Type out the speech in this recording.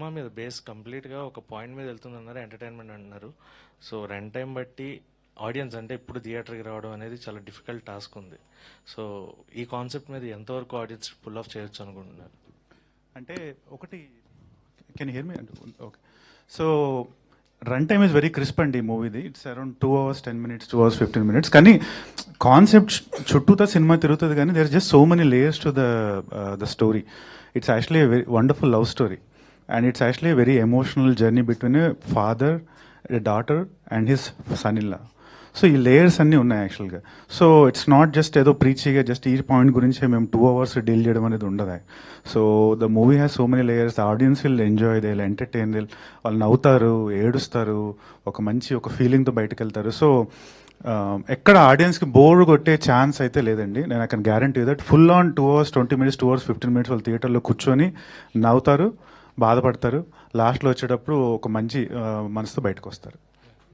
Cinema మీద base కంప్లీట్గా ఒక పాయింట్ మీద వెళ్తుందన్నారు, ఎంటర్టైన్మెంట్ అంటున్నారు. సో రన్ టైం బట్టి ఆడియన్స్ అంటే ఇప్పుడు థియేటర్కి రావడం అనేది చాలా డిఫికల్ట్ టాస్క్ ఉంది. సో ఈ కాన్సెప్ట్ మీద ఎంతవరకు ఆడియన్స్ పుల్ ఆఫ్ చేయొచ్చు అనుకుంటున్నారు? అంటే ఒకటి, can hear me? Okay. So run time is very crisp అండి ఈ మూవీది. It's around 2 hours 10 minutes, 2 hours 15 minutes. కానీ కాన్సెప్ట్ చుట్టూతో సినిమా తిరుగుతుంది, కానీ there just so many layers to the story. It's actually a very wonderful love story, and it's actually a very emotional journey between a father, a daughter and his son in law. So ఈ layers అన్నీ ఉన్నాయి యాక్చువల్గా. So it's not just ఏదో ప్రీచీగా just ఈ point గురించి మేము 2 hours deal చేయడం అనేది ఉండదు. So the movie has so many layers. The audience will enjoy, they will entertain, వాళ్ళు నవ్వుతారు, ఏడుస్తారు, ఒక మంచి ఒక ఫీలింగ్తో బయటకు వెళ్తారు. సో ఎక్కడ ఆడియన్స్కి బోర్ కొట్టే ఛాన్స్ అయితే లేదండి. నేను I can guarantee that full on 2 hours 20 minutes, 2 hours 15 minutes వాళ్ళు థియేటర్లో కూర్చొని నవ్వుతారు, బాధపడతారు, లాస్ట్లో వచ్చేటప్పుడు ఒక మంచి మనసుతో బయటకు వస్తారు.